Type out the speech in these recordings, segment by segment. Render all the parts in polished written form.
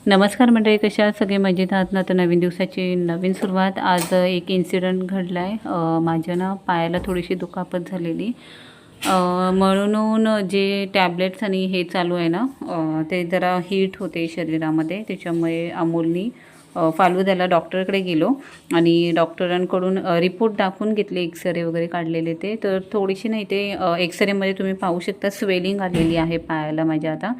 नमस्कार मंडळी, कशा आहात? सगळे मजेत आहात ना? तर नवीन दिवसाची नवीन सुरुवात. आज एक इन्सिडेंट घडला आहे. माझ्या ना पायाला थोडीशी दुखापत झालेली, म्हणून जे टॅबलेट्स आणि हे चालू आहे ना, ते जरा हीट होते शरीरामध्ये. त्याच्यामुळे अमोलनी फालुद्याला डॉक्टरकडे गेलो आणि डॉक्टरांकडून रिपोर्ट दाखवून घेतले, एक्सरे वगैरे काढलेले. ते तर थोडीशी नाही, ते एक्सरेमध्ये तुम्ही पाहू शकता स्वेलिंग आलेली आहे पायाला माझ्या आता.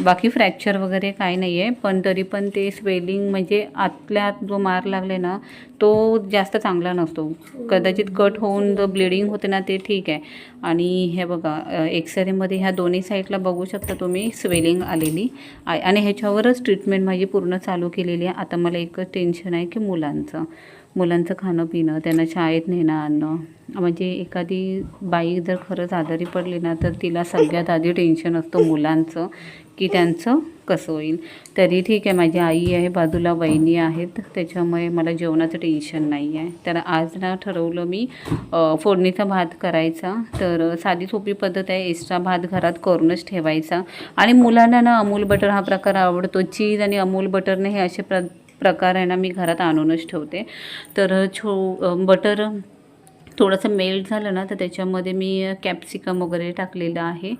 बाकी फ्रॅक्चर वगैरे काही नाही आहे, पण तरी पण ते स्वेलिंग म्हणजे आतल्या आत जो मार लागले ना, तो जास्त चांगला नसतो. कदाचित कट होऊन जो ब्लिडिंग होते ना, ते ठीक आहे. आणि हे बघा, एक्सरेमध्ये ह्या दोन्ही साईडला बघू शकता तुम्ही स्वेलिंग आलेली आहे आणि ह्याच्यावरच ट्रीटमेंट माझी पूर्ण चालू केलेली आहे. आता मला एकच टेन्शन आहे की मुलांचं खाणं पिणं, त्यांना शाळेत नेणं आणणं. म्हणजे एखादी बाई जर खरंच आजारी पडली ना, तर तिला सगळ्यात आधी टेन्शन असतं मुलांचं, की त्यांचं कसं होईल. तरी ठीक आहे, माझी आई आहे बाजूला, वहिनी आहेत, त्याच्यामुळे मला जेवणाचं टेन्शन नाही आहे. तर आज ना ठरवलं मी फोडणीचा भात करायचा. तर साधी सोपी पद्धत आहे, एक्स्ट्रा भात घरात करूनच ठेवायचा. आणि मुलांना ना अमूल बटर हा प्रकार आवडतो. चीज आणि अमूल बटरने हे असे प्रकार आहे ना, मी घरात आणूनच ठेवते. तर बटर थोडंसं मेल्ट झालं ना, तर त्याच्यामध्ये मी कॅप्सिकम वगैरे टाकलेलं आहे.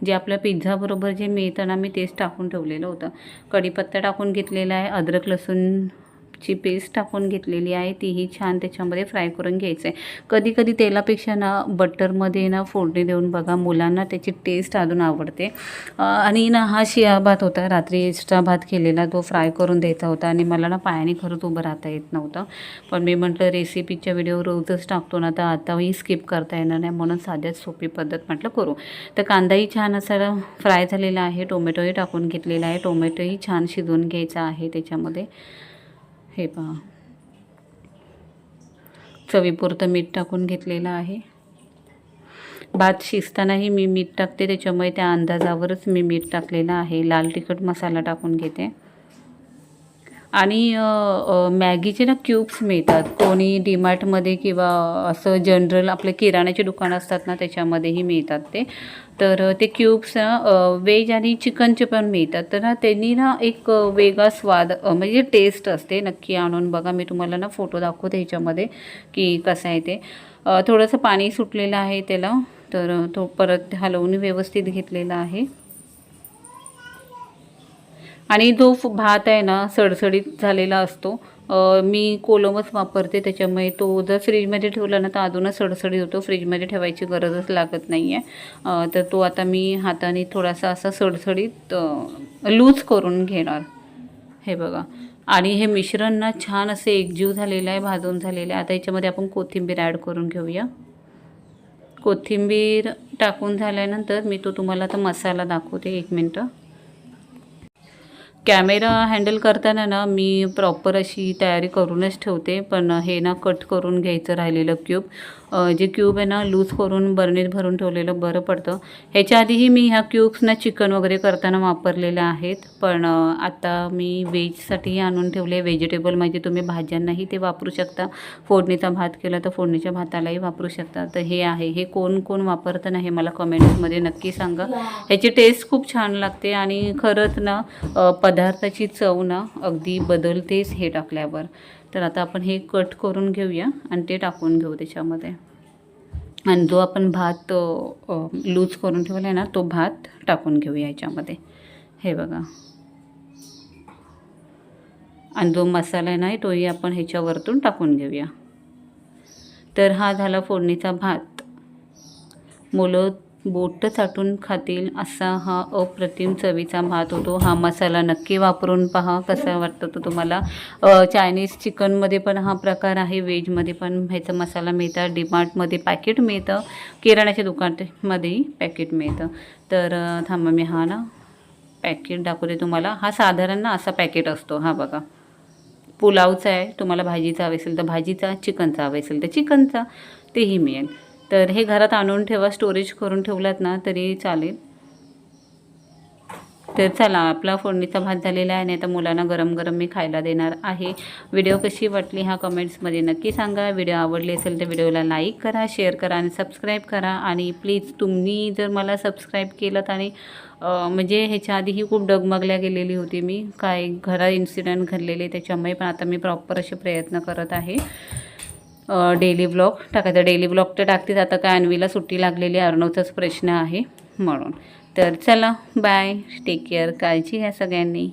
जे आपल्या पिझ्झाबरोबर जे मिळतं ना, मी तेच टाकून ठेवलेलं होतं. कढीपत्ता टाकून घेतलेला आहे, अद्रक लसूणची पेस्ट टाकून घेतलेली आहे, तीही छान त्याच्यामध्ये फ्राय करून घ्यायचं आहे. कधी कधी तेलापेक्षा ना बटरमध्ये ना फोडणी देऊन बघा, मुलांना त्याची टेस्ट अजून आवडते. आणि ना हा शिळा भात होता, रात्री एक्स्ट्रा भात केलेला, तो फ्राय करून द्यायचा होता. आणि मला ना पायाने खरंच उभं राहता येत नव्हतं, पण मी म्हटलं रेसिपीच्या व्हिडिओ रोजच टाकतो ना, तर आताही स्किप करता येणार नाही, म्हणून साध्यात सोपी पद्धत म्हटलं करू. तर कांदाही छान असा फ्राय झालेला आहे, टोमॅटोही टाकून घेतलेला आहे, टोमॅटोही छान शिजवून घ्यायचा आहे त्याच्यामध्ये. हे पहा, चवीपुरतं मीठ टाकून घेतलेलं आहे. भात शिजतानाही मी मीठ टाकते, त्याच्यामुळे त्या अंदाजावरच मी मीठ टाकलेलं आहे. लाल तिखट मसाला टाकून घेते. आणि मॅगीचे ना क्यूब्स मिळतात, कोणी डीमार्टमध्ये किंवा असं जनरल आपले किराण्याचे दुकानं असतात ना, त्याच्यामध्येही मिळतात ते. तर ते क्यूब्स व्हेज आणि चिकनचे पण मिळतात. तर ना त्यांनी ना एक वेगळा स्वाद, म्हणजे टेस्ट असते. नक्की आणून बघा, मी तुम्हाला ना फोटो दाखवते ह्याच्यामध्ये की कसं आहे ते. थोडंसं पाणी सुटलेलं आहे त्याला, तर तो परत हलवून व्यवस्थित घेतलेला आहे. आणि जो भात आहे ना, सडसडीत झालेला असतो. मी कोलमच वापरते, त्याच्यामुळे तो जर फ्रीजमध्ये ठेवला ना, तर अजूनच सडसडीत होतो. फ्रीजमध्ये ठेवायची गरजच लागत नाही आहे. तर तो आता मी हाताने थोडासा असा सडसडीत लूज करून घेणार. हे बघा, आणि हे मिश्रण ना छान असे एकजीव झालेलं आहे, भाजून झालेलं आहे. आता याच्यामध्ये आपण कोथिंबीर ॲड करून घेऊया. कोथिंबीर टाकून झाल्यानंतर मी तुम्हाला आता मसाला दाखवते. 1 मिनटं. कॅमेरा हँडल करताना ना मी प्रॉपर अशी तयारी करूनच ठेवते, पण हे ना कट करून घ्यायचं राहिलेलं क्यूब. जे क्यूब आहे ना, लूज करून बर्नीत भरून ठेवलेलं बरं पडतं. ह्याच्या आधीही मी ह्या क्यूब्सना चिकन वगैरे करताना वापरलेल्या आहेत, पण आता मी व्हेजसाठी आणून ठेवले. व्हेजिटेबल म्हणजे तुम्ही भाज्यांनाही ते वापरू शकता. फोडणीचा भात केला तर फोडणीच्या भातालाही वापरू शकता. तर हे आहे, हे कोण कोण वापरतं ना, हे मला कमेंट्समध्ये नक्की सांगा. ह्याची टेस्ट खूप छान लागते आणि खरंच ना पदार्थाची चव ना अगदी बदलतेच हे टाकल्यावर. तर आता आपण हे कट करून घेऊया आणि ते टाकून घेऊ त्याच्यामध्ये. आणि जो आपण भात लूज करून ठेवला आहे ना, तो भात टाकून घेऊया याच्यामध्ये. हे बघा, आणि जो मसाला आहे ना, तोही आपण ह्याच्यावरतून टाकून घेऊया. तर हा झाला फोडणीचा भात. मुलं बोटं चाटून खातील असा हा अप्रतिम चवीचा भात होतो. हा मसाला नक्की वापरून पहा, कसा वाटतो तो तुम्हाला. चायनीज चिकनमध्ये पण हा प्रकार आहे, व्हेजमध्ये पण ह्याचा मसाला मिळतात. डीमार्टमध्ये पॅकेट मिळतं, किराण्याच्या दुकानामध्येही पॅकेट मिळतं. तर थांबा, मी हा ना पॅकेट दाखवते तुम्हाला. हा साधारण ना असा पॅकेट असतो. हा बघा, पुलावचा आहे, तुम्हाला भाजीचा हवा असेल तर भाजीचा, चिकनचा हवा असेल तर चिकनचा, तेही मिळेल. तर हे घरात आणून ठेवा, स्टोरेज करून ठेवलात ना तरी चालेल. तर चला, आपला फोडणीचा भात झालेला आहे आणि आता मुलांना गरम गरम मी खायला देणार आहे. व्हिडिओ कशी वाटली हा कमेंट्समध्ये नक्की सांगा. व्हिडिओ आवडली असेल तर व्हिडिओला लाईक करा, शेअर करा आणि सबस्क्राईब करा. आणि प्लीज तुम्ही जर मला सबस्क्राईब केलं आणि म्हणजे ह्याच्या आधीही खूप डगमगल्या गेलेली होती मी, काय घरात इन्सिडेंट घडलेले त्याच्यामुळे, पण आता मी प्रॉपर असे प्रयत्न करत आहे डेली ब्लॉग टाकायचा. डेली ब्लॉग तर टाकतेच, आता काय अन्वीला सुट्टी लागलेली आहे, अर्णवचाच प्रश्न आहे म्हणून. तर चला, बाय, टेक केअर, काळजी घ्या सगळ्यांनी.